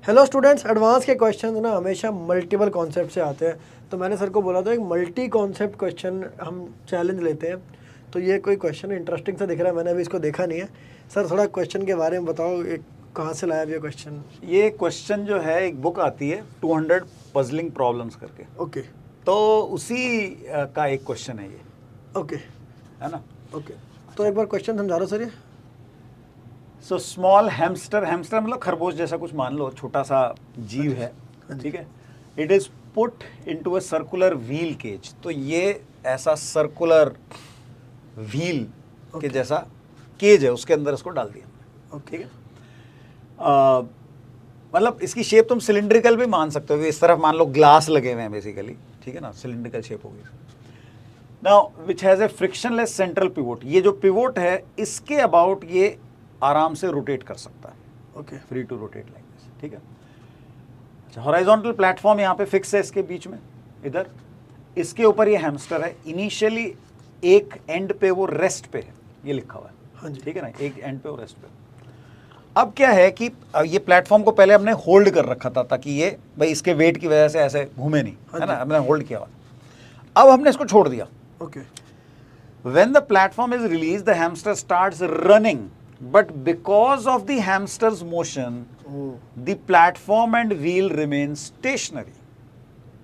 Hello students, advance के question ना हमेशा मल्टीपल कॉन्सेप्ट से आते हैं, तो मैंने सर को बोला था एक मल्टी कॉन्सेप्ट क्वेश्चन हम चैलेंज लेते हैं। तो ये कोई क्वेश्चन इंटरेस्टिंग सा दिख रहा है, मैंने अभी इसको देखा नहीं है। सर थोड़ा क्वेश्चन के बारे में बताओ, एक कहाँ से लाया ये क्वेश्चन? ये क्वेश्चन जो है, एक बुक आती है 200 पजलिंग प्रॉब्लम्स करके, ओके तो उसी का एक क्वेश्चन है ये, ओके है ना। ओके, तो एक बार क्वेश्चन समझा रहा सर ये। सो स्मॉल हैमस्टर, हैमस्टर मतलब खरगोश जैसा कुछ मान लो, छोटा सा जीव है, ठीक है। It is put into a circular wheel cage. तो ये ऐसा सर्कुलर व्हील के जैसा केज है, उसके अंदर इसको डाल दिया, ठीक है। मतलब इसकी शेप तुम सिलिंड्रिकल भी मान सकते हो, इस तरफ मान लो ग्लास लगे हुए हैं बेसिकली, ठीक है ना, सिलिंड्रिकल शेप होगी। Now which has a frictionless central pivot. ये जो पिवोट है इसके अबाउट ये आराम से रोटेट कर सकता है, okay, free to rotate like this, ठीक है। अच्छा, हॉरिजॉन्टल प्लेटफॉर्म यहाँ पे फिक्स है इसके बीच में, इधर इसके ऊपर ये हैमस्टर है। इनिशियली एक एंड पे वो रेस्ट पे है, ये लिखा हुआ है, हाँ जी, ठीक है ना, एक एंड पे वो रेस्ट पे। अब क्या है कि ये प्लेटफॉर्म को पहले हमने होल्ड कर रखा था ताकि ये भाई इसके वेट की वजह से ऐसे घूमे नहीं, है ना, हमने होल्ड किया हुआ। अब हमने इसको छोड़ दिया। Okay, When the platform is released, the hamster starts running, but because of the hamster's motion, the platform and wheel remain stationary.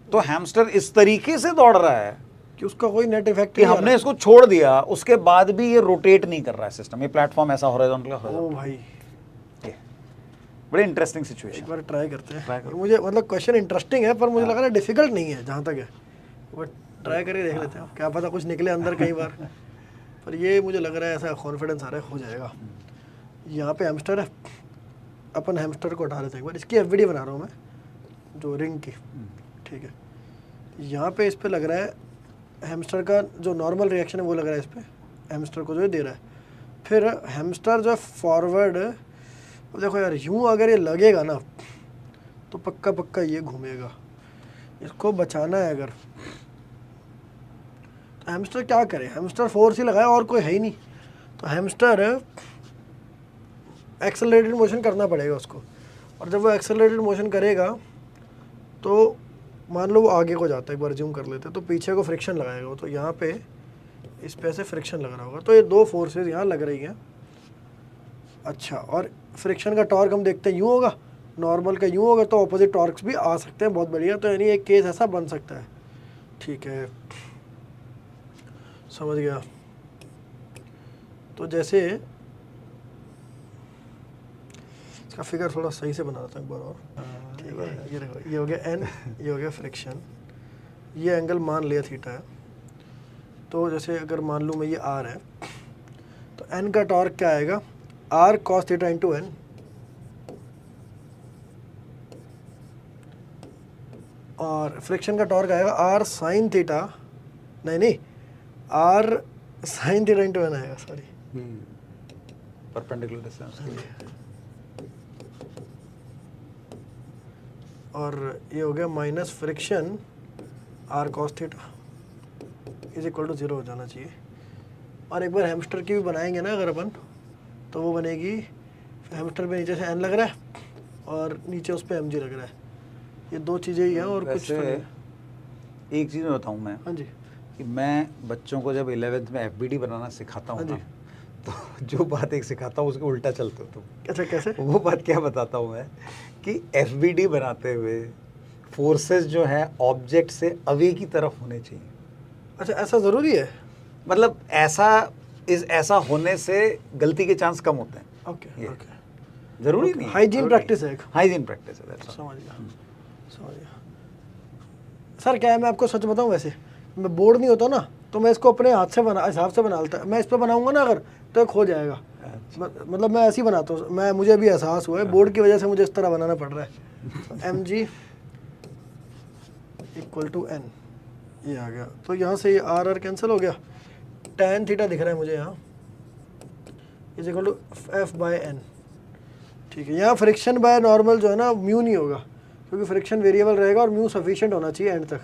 तो हैमस्टर इस तरीके से दौड़ रहा है कि उसका कोई नेट इफेक्ट कि हमने इसको छोड़ दिया, उसके बाद भी ये रोटेट नहीं कर रहा है सिस्टम। ये प्लेटफॉर्म ऐसा हॉरिजॉन्टल। ओ भाई, बड़ी इंटरेस्टिंग एक सिचुएशन। बार ट्राई करते हैं। Try करो। मुझे मतलब क्वेश्चन इंटरेस्टिंग है, पर मुझे लग रहा है डिफिकल्ट नहीं है जहाँ तक है, बट ट्राई करके देख लेते हैं, क्या पता कुछ निकले अंदर कई बार। पर ये मुझे लग रहा है ऐसा कॉन्फिडेंस आ रहा है हो जाएगा। यहाँ पे हैमस्टर है, अपन हैमस्टर को उठा लेते हैं एक बार। इसकी एफवीडी बना रहा हूँ मैं, जो रिंग की, ठीक है। यहाँ पे इस पे लग रहा है हैमस्टर का जो नॉर्मल रिएक्शन है वो लग रहा है इस पे हैमस्टर को जो दे रहा है। फिर हैमस्टर जो है फॉरवर्ड, देखो यार यूँ अगर ये लगेगा ना तो पक्का पक्का ये घूमेगा। इसको बचाना है अगर, तो हैमस्टर क्या करे, हैमस्टर फोर्स ही लगाए और कोई है ही नहीं, तो हैमस्टर एक्सेलरेटेड मोशन करना पड़ेगा उसको। और जब वो एक्सेलरेटेड मोशन करेगा तो मान लो वो आगे को जाता है, एक बार जूम कर लेते हैं, तो पीछे को फ्रिक्शन लगाएगा वो, तो यहाँ पे इस पे से फ्रिक्शन लग रहा होगा। तो ये दो फोर्सेस यहाँ लग रही हैं। अच्छा, और फ्रिक्शन का टॉर्क हम देखते हैं यूँ होगा, नॉर्मल का यूँ होगा, तो ऑपोजिट टॉर्क्स भी आ सकते हैं। बहुत बढ़िया, तो यानी एक केस ऐसा बन सकता है, ठीक है, समझ गया। तो जैसे इसका फिगर थोड़ा सही से बना देता हूँ एक बार और, ठीक है। ये देखो, ये हो गया एन, ये हो गया फ्रिक्शन, ये एंगल मान लिया थीटा है। तो जैसे अगर मान लूँ मैं ये आर है, तो एन का टॉर्क क्या आएगा, R cos theta into N, और फ्रिक्शन का टॉर्क आएगा आर साइन थीटा, नहीं R sine theta into N आएगा, सॉरी, परपेंडिकुलर डिस्टेंस। और ये हो गया minus friction R cos theta is equal to 0 हो जाना चाहिए। और एक बार हैमस्टर की भी बनाएंगे ना अगर अपन, तो वो बनेगी, हैमस्टर पे नीचे से एन लग रहा है और नीचे उस पर एम जी लग रहा है। ये दो चीज़ें ही हैं और कुछ तो नहीं। एक चीज़ मैं बताऊँ मैं, हाँ जी, कि मैं बच्चों को जब 11th में एफबीडी बनाना सिखाता हूँ ना, तो जो बात एक सिखाता हूँ उसके उल्टा चलते हो तुम। अच्छा, कैसे? वो बात क्या बताता हूँ मैं, कि एफबीडी बनाते हुए फोर्सेस जो है ऑब्जेक्ट से अवे की तरफ होने चाहिए। अच्छा, ऐसा ज़रूरी है? मतलब ऐसा होने से गलती के चांस कम होते हैं। ओके ओके, जरूरी नहीं, हाइजीन प्रैक्टिस है एक। हाइजीन प्रैक्टिस है, समझ गया समझ गया। सर क्या है, मैं आपको सच बताऊं, वैसे मैं बोर्ड नहीं होता ना, तो मैं इसको अपने हाथ से हिसाब से बनाता। मैं इस पर बनाऊंगा ना अगर, तो खो जाएगा। मतलब मैं ऐसे ही बनाता हूँ, मुझे भी एहसास हुआ है, बोर्ड की वजह से मुझे इस तरह बनाना पड़ रहा है। M G equal to N, ये आ गया। तो यहाँ से ये आर कैंसिल हो गया, tan थीटा दिख रहा है मुझे यहाँ, is equal to F by N, ठीक है। यहाँ फ्रिक्शन बाय नॉर्मल जो है ना, म्यू नहीं होगा, क्योंकि फ्रिक्शन वेरिएबल रहेगा और म्यू सफिशिएंट होना चाहिए एंड तक।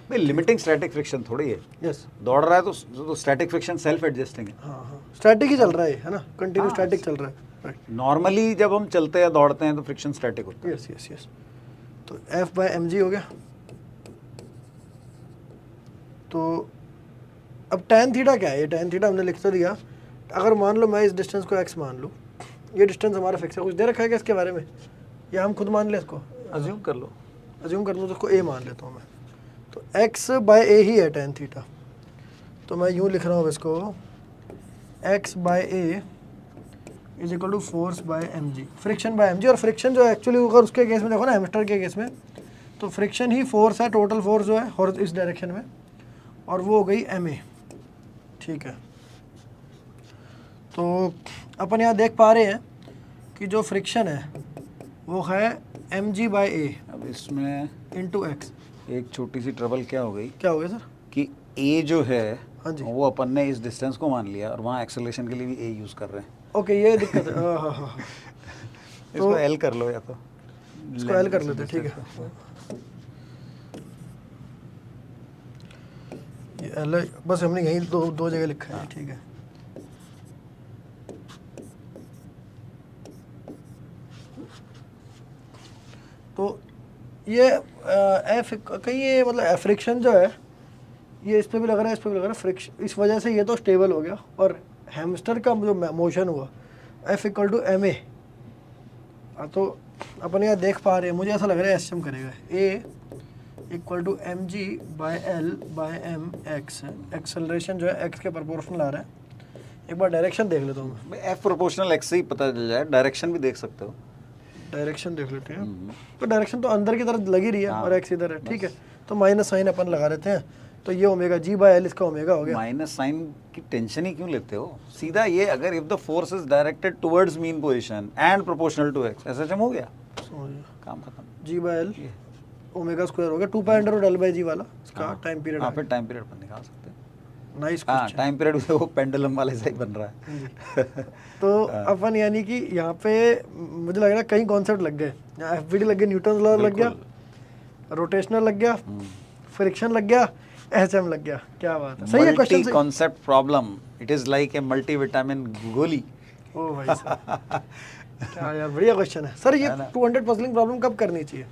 भाई लिमिटिंग स्टैटिक फ्रिक्शन थोड़ी है। यस, दौड़ रहा है तो स्टैटिक फ्रिक्शन सेल्फ एडजस्टिंग है। हाँ, स्टैटिक ही चल रहा है ना, कंटिन्यू स्टैटिक चल रहा है। राइट। नॉर्मली जब हम चलते या दौड़ते हैं तो फ्रिक्शन स्टैटिक होता है। Yes yes yes. तो F बाय mg हो गया। तो अब tan थीटा क्या है? ये tan थीटा हमने लिख तो दिया। अगर मान लो मैं इस डिस्टेंस को x मान लूँ, ये डिस्टेंस हमारा फिक्स है, कुछ दे रखा है क्या इसके बारे में, या हम खुद मान लें इसको? अज्यूम कर लो। अज्यूम कर लूँ तो इसको a मान लेता हूँ मैं। तो x बाय a ही है tan थीटा। तो मैं यूँ लिख रहा हूँ इसको, x by a is equal to force by mg, friction by mg। और फ्रिक्शन जो है एक्चुअली अगर उसके केस में देखो ना, हैमस्टर के केस में, तो फ्रिक्शन ही फोर्स है, टोटल फोर्स जो है और इस डायरेक्शन में, और वो हो गई ma। ठीक है। तो अपन यहाँ देख पा रहे हैं कि जो फ्रिक्शन है वो है mg बाय a अब इसमें इंटू एक्स। एक छोटी सी ट्रबल क्या हो गई क्या हो गया सर? कि a जो है हाँ जी। वो अपन ने इस डिस्टेंस को मान लिया और वहाँ एक्सेलरेशन के लिए भी a यूज कर रहे हैं। ओके, ये दिक्कत है। हाँ हाँ हाँ। इसको L कर लो या तो इसको L कर लेते हैं, ठीक है। ये L है, बस हमने यहीं दो जगह लिखा है, ठीक है। तो ये एफ कहीं ये मतलब फ्रिक्शन जो है ये इस पे भी लग रहा है, इस पे भी लग रहा है फ्रिक्शन, इस वजह से ये तो स्टेबल हो गया। और हैमस्टर का जो मोशन हुआ F equal to M A, तो अपन यहाँ देख पा रहे हैं, मुझे ऐसा लग रहा है एस एम करेगा, A equal to M G by L by M X. Acceleration जो है एक्स के प्रोपोर्शनल आ रहा है। एक बार डायरेक्शन देख लेता हूँ मैं। एफ प्रोपोर्शनल एक्स से ही पता चल जाए, डायरेक्शन भी देख सकते हो। डायरेक्शन देख लेते हैं। तो डायरेक्शन तो अंदर की तरफ लगी रही है और एक्स इधर है, ठीक है। तो माइनस साइन अपन लगा लेते हैं, तो ये ओमेगा जी बाय एल इसका ओमेगा हो गया। माइनस साइन की टेंशन ही क्यों लेते हो? सीधा ये, अगर if the force is directed towards mean position and proportional to X, SHM हो गया, काम खत्म। G by L omega square हो गया 2 pi under L by G वाला, इसका टाइम पीरियड। हाँ, फिर टाइम पीरियड पर निकाल सकते हैं। नाइस हाँ, क्वेश्चन। टाइम पीरियड वो पेंडुलम वाले से ही बन रहा है। तो अपन यानी कि यहाँ पे मुझे लग रहा है कई कॉन्सेप्ट लग गए। यहाँ एफबीडी लग गया, न्यूटन लॉ लग गया, रोटेशनल लग गया, फ्रिक्शन लग गया, एचएम लग गया। क्या बात है, सही है question. Multi concept problem, it is like a multivitamin गोली। ओ भाई साहब, क्या यार बढ़िया क्वेश्चन है सर। ये 200 पजलिंग प्रॉब्लम कब करनी चाहिए?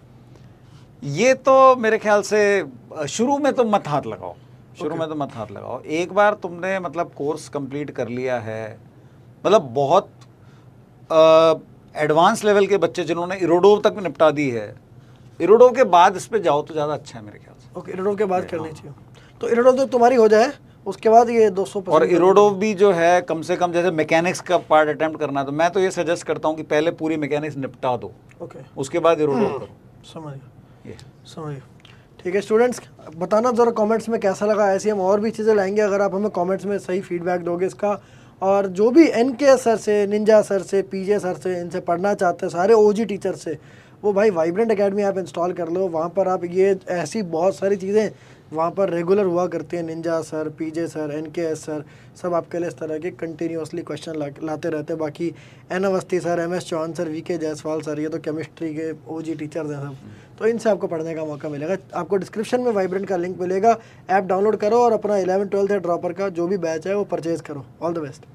ये तो मेरे ख्याल से शुरू में तो मत हाथ लगाओ, शुरू में तो मत हाथ लगाओ। एक बार तुमने मतलब कोर्स कंप्लीट कर लिया है, मतलब बहुत एडवांस लेवल के बच्चे जिन्होंने इरोडोव तक निपटा दी है, इरोडोव के बाद इस पे जाओ तो ज़्यादा अच्छा है मेरे ख्याल से। ओके, इरोडोव के बाद करनी चाहिए। तो इरोडोव तो तुम्हारी हो जाए, उसके बाद ये 200। और इरोडोव भी जो है कम से कम, जैसे मैकेनिक्स का पार्ट अटेम्प्ट करना है तो मैं तो ये सजेस्ट करता हूँ कि पहले पूरी मैकेनिक्स निपटा दो, ओके, उसके बाद इरोडोव करो। समझ गया, समझ गया। ठीक है स्टूडेंट्स, बताना ज़रा कमेंट्स में कैसा लगा। ऐसी हम और भी चीज़ें लाएंगे अगर आप हमें कमेंट्स में सही फीडबैक दोगे इसका। और जो भी एनके सर से, निंजा सर से, पीजे सर से, इनसे पढ़ना चाहते हैं, सारे ओजी टीचर से, वो भाई वाइब्रेंट एकेडमी आप इंस्टॉल कर लो। वहाँ पर आप ये ऐसी बहुत सारी चीज़ें वहाँ पर रेगुलर हुआ करती हैं। निंजा सर, पीजे सर, एनकेएस सर, सब आपके लिए इस तरह के कंटिन्यूसली क्वेश्चन लाते रहते हैं। बाकी N Awasthi sir, MS Chauhan sir, VK Jaiswal sir, ये तो केमिस्ट्री के ओजी टीचर्स हैं सब, तो इनसे आपको पढ़ने का मौका मिलेगा। आपको डिस्क्रिप्शन में वाइब्रेंट का लिंक मिलेगा, ऐप डाउनलोड करो और अपना 11th 12th ड्रॉपर का जो भी बैच है वो परचेज़ करो। All the best.